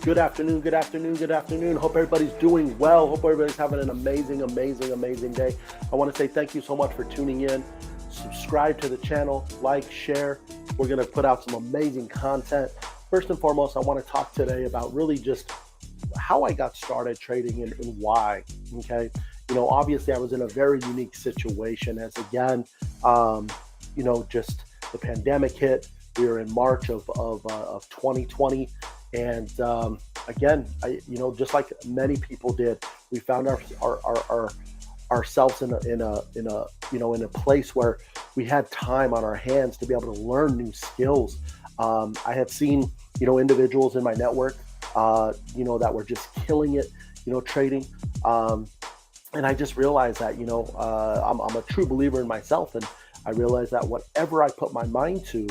Good afternoon, good afternoon, good afternoon. Hope everybody's doing well. Hope everybody's having an amazing day. I want to say thank you so much for tuning in. Subscribe to the channel, like, share. We're going to put out some amazing content. First and foremost, I want to talk today about really just how I got started trading and why. Okay. Obviously I was in a very unique situation as just the pandemic hit. We were in March of 2020. And just like many people did, we found ourselves in a place where we had time on our hands to be able to learn new skills. I had seen individuals in my network that were just killing it, trading. And I just realized that I'm a true believer in myself, and I realized that whatever I put my mind to,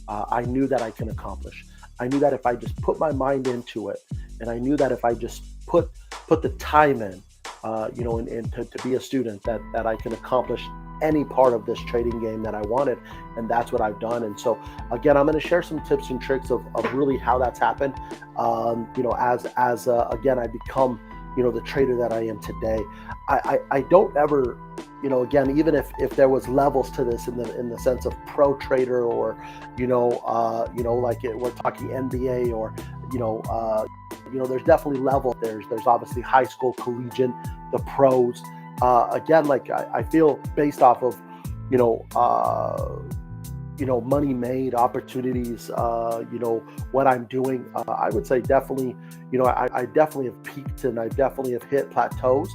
I knew that I can accomplish. I knew that if I just put my mind into it, and I knew that if I just put the time in, and to be a student, that I can accomplish any part of this trading game that I wanted. And that's what I've done. And so again, I'm going to share some tips and tricks of really how that's happened. As I become, the trader that I am today. I don't ever, again, even if there was levels to this in the sense of pro trader, or we're talking NBA, or there's definitely level. There's obviously high school, collegiate, the pros. I feel based off of money made, opportunities, what I'm doing, I would say definitely, I definitely have peaked, and I definitely have hit plateaus.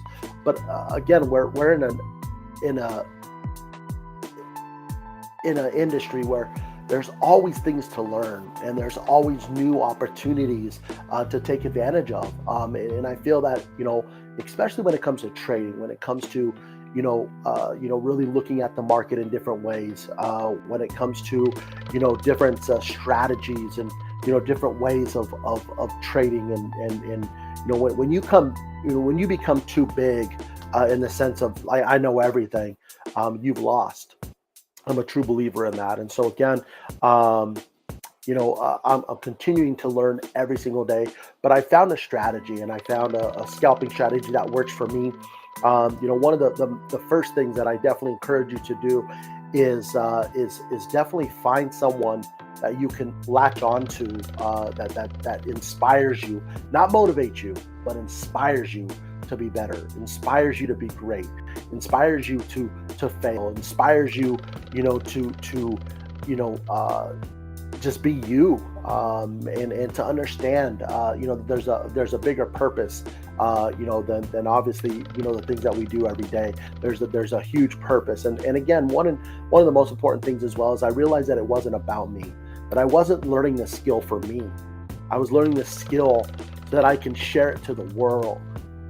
But again, we're in an industry where there's always things to learn, and there's always new opportunities to take advantage of. And I feel that, especially when it comes to trading, when it comes to really looking at the market in different ways, when it comes to, different strategies, and, different ways of trading. And when you become too big, in the sense of, I know everything, you've lost. I'm a true believer in that. And so again, I'm continuing to learn every single day, but I found a strategy, and I found a scalping strategy that works for me. One of the first things that I definitely encourage you to do is definitely find someone that you can latch onto, that inspires you, not motivates you, but inspires you to be better, inspires you to be great, inspires you to fail, inspires you, to just be you, and to understand, there's a bigger purpose, than obviously, the things that we do every day. There's a huge purpose. And again, one of the most important things as well is I realized that it wasn't about me, that I wasn't learning the skill for me. I was learning the skill so that I can share it to the world,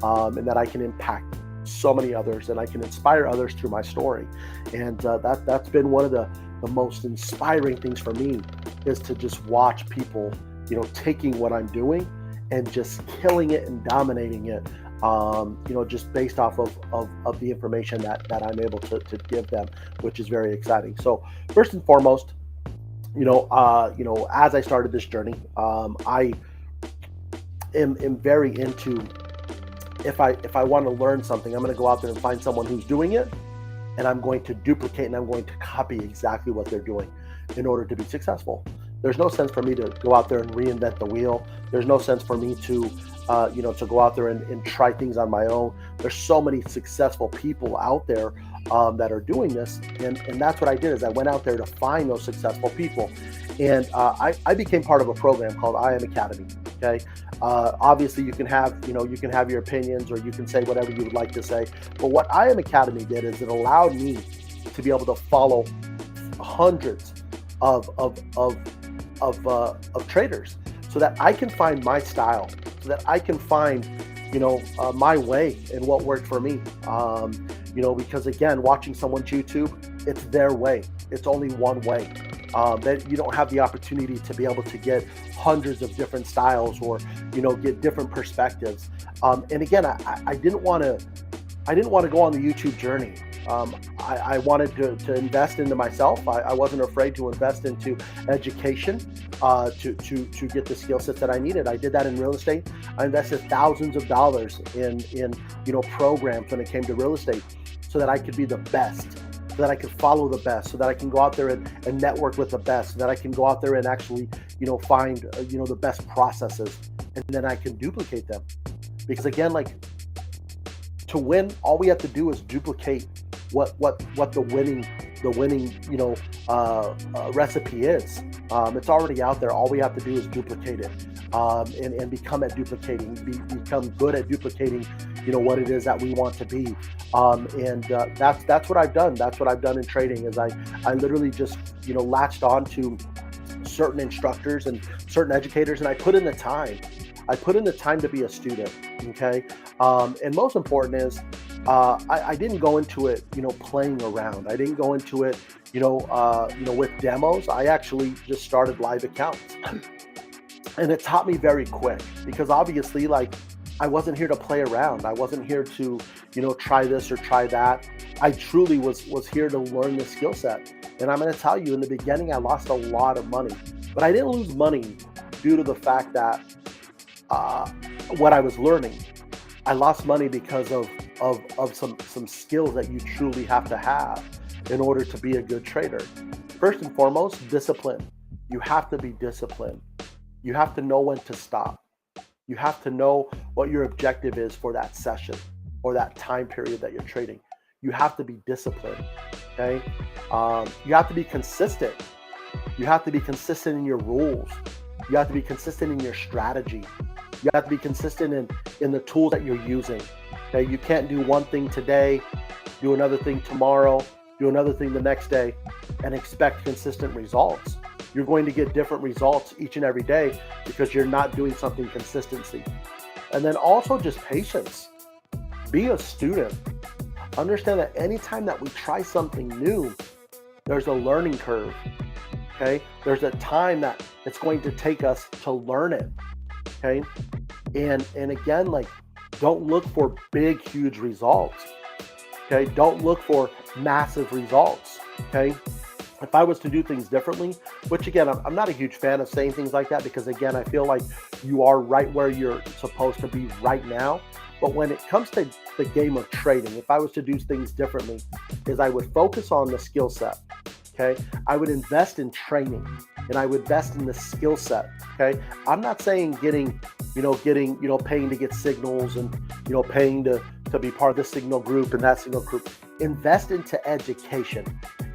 and that I can impact so many others, and I can inspire others through my story. And that's been one of the most inspiring things for me, is to just watch people, taking what I'm doing and just killing it and dominating it, just based off of the information that I'm able to give them, which is very exciting. So first and foremost, as I started this journey, I am very into, if I want to learn something, I'm going to go out there and find someone who's doing it, and I'm going to duplicate, and I'm going to copy exactly what they're doing in order to be successful. There's no sense for me to go out there and reinvent the wheel. There's no sense for me to go out there and try things on my own. There's so many successful people out there that are doing this, and that's what I did. Is I went out there to find those successful people, and I became part of a program called I Am Academy. Okay, obviously you can have your opinions, or you can say whatever you would like to say. But what I Am Academy did is it allowed me to be able to follow hundreds of traders, so that I can find my style, so that I can find my way and what worked for me. Because again, watching someone's YouTube, it's their way. It's only one way. That you don't have the opportunity to be able to get hundreds of different styles, or get different perspectives. And again, I didn't want to go on the YouTube journey. I wanted to invest into myself. I wasn't afraid to invest into education. to get the skill sets that I needed. I did that in real estate. I invested thousands of dollars in programs when it came to real estate, so that I could be the best, so that I could follow the best, so that I can go out there and network with the best, so that I can go out there and actually find the best processes, and then I can duplicate them. Because again, like, to win, all we have to do is duplicate what the winning recipe is. It's already out there. All we have to do is duplicate it, and become at duplicating, become good at duplicating, what it is that we want to be. That's what I've done. That's what I've done in trading. Is I literally just latched on to certain instructors and certain educators, and I put in the time. I put in the time to be a student. Okay, and most important is, I didn't go into it, playing around. I didn't go into it, with demos. I actually just started live accounts, and it taught me very quick, because obviously, like, I wasn't here to play around. I wasn't here to, try this or try that. I truly was here to learn the skill set. And I'm going to tell you, in the beginning, I lost a lot of money, but I didn't lose money due to the fact that what I was learning. I lost money because of some skills that you truly have to have in order to be a good trader. First and foremost, discipline. You have to be disciplined. You have to know when to stop. You have to know what your objective is for that session or that time period that you're trading. You have to be disciplined, okay? You have to be consistent. You have to be consistent in your rules. You have to be consistent in your strategy. You have to be consistent in the tools that you're using. Okay, you can't do one thing today, do another thing tomorrow, do another thing the next day, and expect consistent results. You're going to get different results each and every day because you're not doing something consistency. And then also just patience. Be a student. Understand that anytime that we try something new, there's a learning curve. Okay, there's a time that it's going to take us to learn it. Okay, and again, like, don't look for big, huge results. Okay, don't look for massive results. Okay, if I was to do things differently, which again, I'm not a huge fan of saying things like that, because again, I feel like you are right where you're supposed to be right now. But when it comes to the game of trading, if I was to do things differently, is I would focus on the skill set. Okay, I would invest in training, and I would invest in the skill set. Okay, I'm not saying getting paying to get signals, and paying to be part of this signal group and that signal group. Invest into education,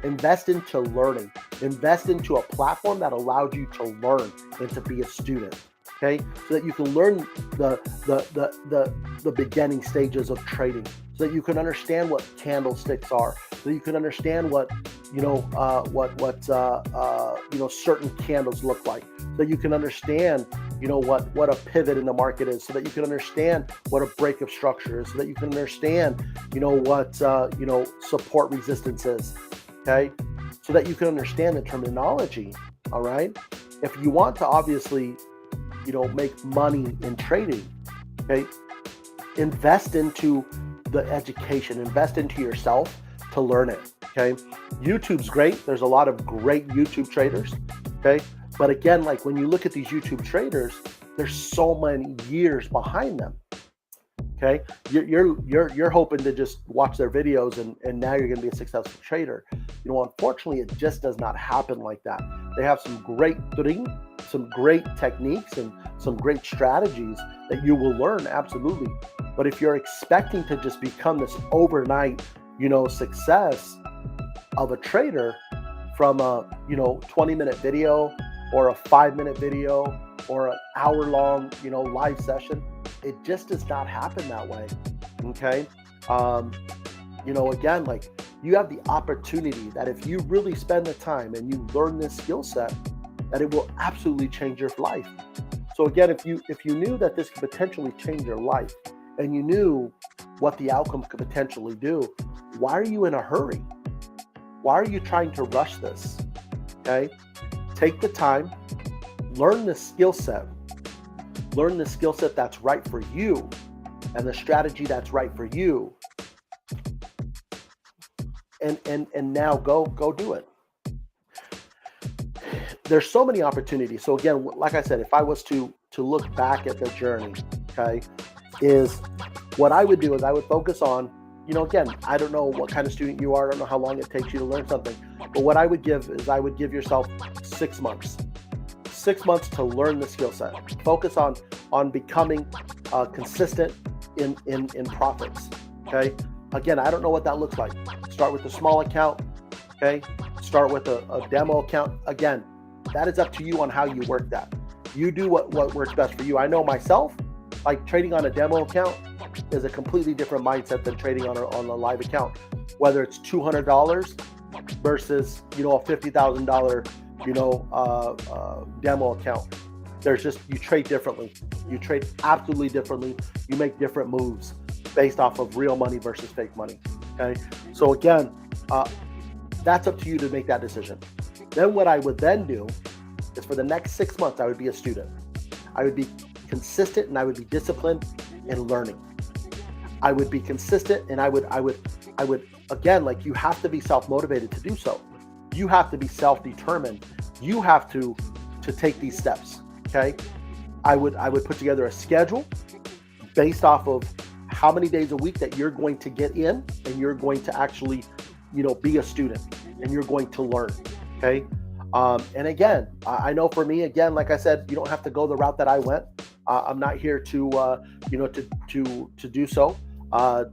invest into learning, invest into a platform that allows you to learn and to be a student. Okay, so that you can learn the beginning stages of trading, so that you can understand what candlesticks are, so that you can understand what certain candles look like, so that you can understand what a pivot in the market is, so that you can understand what a break of structure is, so that you can understand what support resistance is. Okay, so that you can understand the terminology. All right, if you want to obviously make money in trading, okay, invest into the education, invest into yourself to learn it. Okay, YouTube's great. There's a lot of great YouTube traders. Okay, but again, like, when you look at these YouTube traders, there's so many years behind them. Okay, you're hoping to just watch their videos and now you're going to be a successful trader. Unfortunately, it just does not happen like that. They have some great techniques and some great strategies that you will learn, absolutely. But if you're expecting to just become this overnight, success of a trader from a 20-minute video or a 5-minute video or an hour-long live session, it just does not happen that way. Okay, again, like, you have the opportunity that if you really spend the time and you learn this skill set, that it will absolutely change your life. So again, if you knew that this could potentially change your life, and you knew what the outcome could potentially do, why are you in a hurry? Why are you trying to rush this? Okay, take the time, learn the skill set. Learn the skill set that's right for you and the strategy that's right for you. And now go do it. there's so many opportunities. So again, like I said, if I was to look back at the journey, okay, is what I would do is I would focus on, again, I don't know what kind of student you are, I don't know how long it takes you to learn something, but what I would give is I would give yourself 6 months. 6 months to learn the skill set. Focus on becoming consistent in profits. Okay. Again, I don't know what that looks like. Start with a small account. Okay. Start with a demo account. Again, that is up to you on how you work that. You do what works best for you. I know myself, like trading on a demo account is a completely different mindset than trading on a live account. Whether it's $200 versus a $50,000 demo account. There's just, you trade differently. You trade absolutely differently. You make different moves based off of real money versus fake money. Okay. So again, that's up to you to make that decision. Then what I would then do is for the next 6 months, I would be a student. I would be consistent and I would be disciplined in learning. I would be consistent and I would again, like, you have to be self-motivated to do so. You have to be self-determined. You have to take these steps. Okay. I would put together a schedule based off of how many days a week that you're going to get in and you're going to actually, be a student and you're going to learn. Okay. And again, I know for me, again, like I said, you don't have to go the route that I went. I'm not here to do so,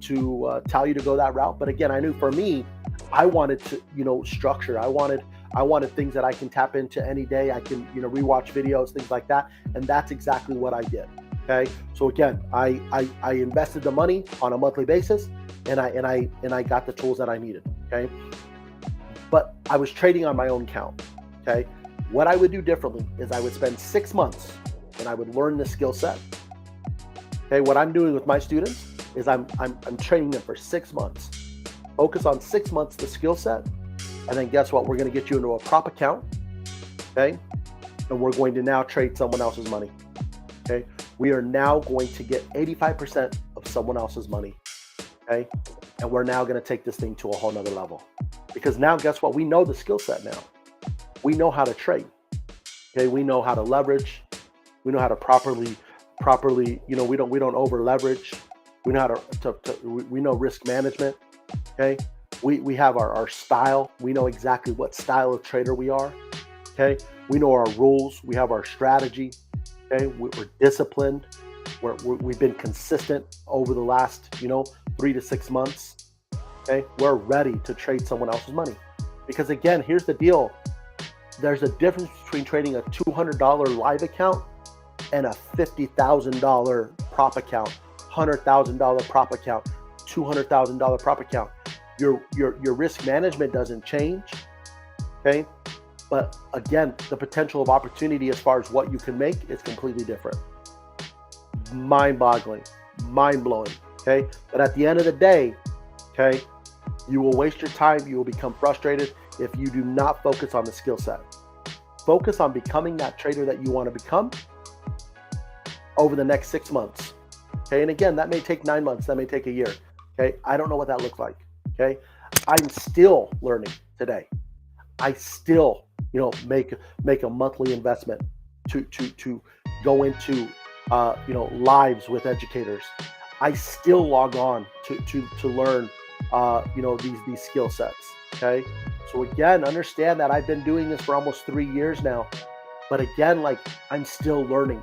to tell you to go that route. But again, I knew for me, I wanted to, structure. I wanted things that I can tap into any day. I can, rewatch videos, things like that. And that's exactly what I did. Okay. So again, I invested the money on a monthly basis and I got the tools that I needed. Okay. But I was trading on my own account. Okay. What I would do differently is I would spend 6 months and I would learn the skill set. Okay. What I'm doing with my students is I'm training them for 6 months. Focus on 6 months, the skill set. And then guess what? We're going to get you into a prop account. Okay. And we're going to now trade someone else's money. Okay. We are now going to get 85% of someone else's money. Okay. And we're now going to take this thing to a whole nother level. Because now guess what? We know the skill set now. We know how to trade. Okay. We know how to leverage. We know how to properly, we don't over leverage. We know how we know risk management. Okay. We have our style. We know exactly what style of trader we are. Okay. We know our rules. We have our strategy. Okay. We're disciplined. We've been consistent over the last, 3 to 6 months. Okay. We're ready to trade someone else's money. Because again, here's the deal. There's a difference between trading a $200 live account and a $50,000 prop account, $100,000 prop account, $200,000 prop account. Your risk management doesn't change. Okay. But again, the potential of opportunity as far as what you can make is completely different. Mind-boggling, mind-blowing. Okay. But at the end of the day, okay, you will waste your time. You will become frustrated if you do not focus on the skill set. Focus on becoming that trader that you want to become over the next 6 months. Okay. And again, that may take 9 months. That may take a year. Okay. I don't know what that looks like. Okay. I'm still learning today. I still, make a monthly investment to go into, lives with educators. I still log on to learn, these skill sets. Okay. So again, understand that I've been doing this for almost 3 years now, but again, like, I'm still learning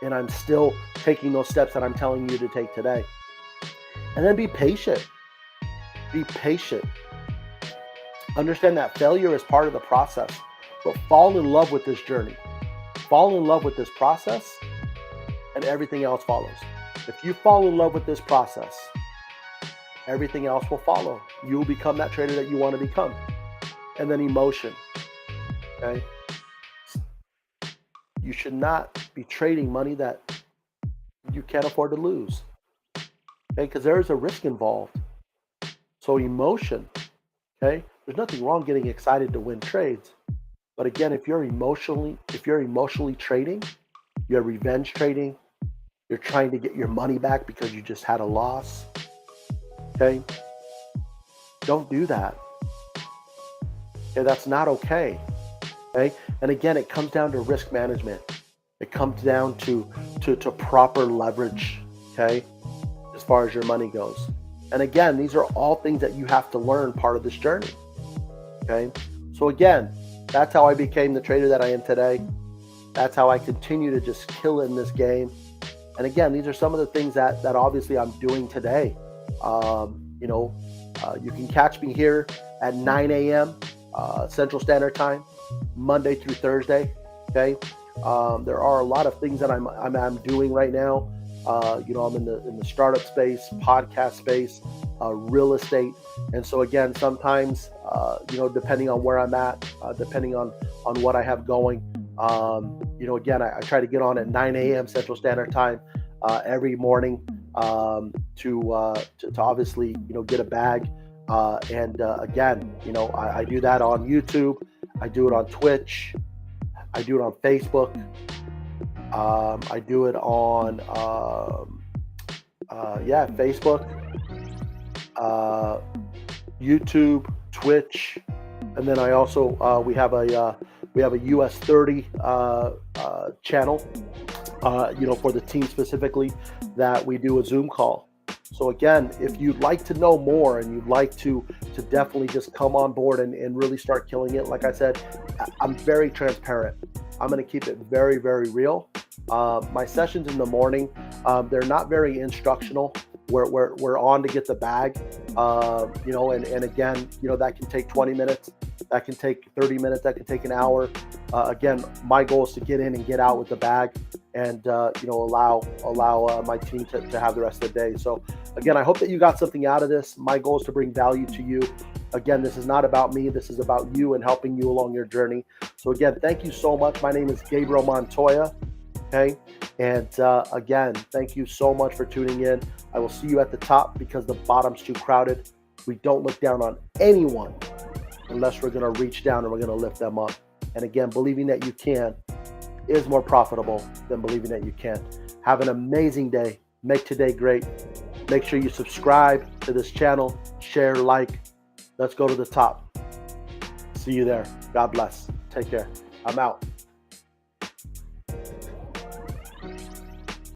and I'm still taking those steps that I'm telling you to take today. And then be patient. Be patient. Understand that failure is part of the process, but fall in love with this journey. Fall in love with this process and everything else follows. If you fall in love with this process, everything else will follow. You'll become that trader that you want to become. And then emotion. Okay. You should not be trading money that you can't afford to lose. Okay, because there's a risk involved. So emotion. Okay. There's nothing wrong getting excited to win trades. But again, if you're emotionally trading, you're revenge trading, you're trying to get your money back because you just had a loss. Okay. Don't do that. Okay, that's not okay. Okay. And again, it comes down to risk management. It comes down to proper leverage. Okay. As far as your money goes. And again, these are all things that you have to learn part of this journey. Okay. So again, that's how I became the trader that I am today. That's how I continue to just kill in this game. And again, these are some of the things that obviously I'm doing today. You can catch me here at 9 a.m. Central Standard Time, Monday through Thursday. Okay. There are a lot of things that I'm doing right now. I'm in the startup space, podcast space, real estate. And so again, sometimes, depending on where I'm at, depending on what I have going, again, I try to get on at 9 a.m. Central Standard Time every morning to obviously, get a bag. Again, I do that on YouTube. I do it on Twitch. I do it on Facebook. I do it on Facebook, YouTube, Twitch, and then I also we have a US 30 channel, for the team specifically, that we do a Zoom call. So again, if you'd like to know more and you'd like to definitely just come on board and really start killing it, like I said, I'm very transparent. I'm going to keep it very, very real. My sessions in the morning, they're not very instructional. We're on to get the bag, and again, that can take 20 minutes, that can take 30 minutes, that can take an hour. Again, my goal is to get in and get out with the bag and, allow my team to have the rest of the day. So again, I hope that you got something out of this. My goal is to bring value to you. Again, this is not about me. This is about you and helping you along your journey. So again, thank you so much. My name is Gabriel Montoya. Okay. And again, thank you so much for tuning in. I will see you at the top because the bottom's too crowded. We don't look down on anyone unless we're going to reach down and we're going to lift them up. And again, believing that you can is more profitable than believing that you can't. Have an amazing day. Make today great. Make sure you subscribe to this channel, share, like. Let's go to the top. See you there. God bless. Take care. I'm out.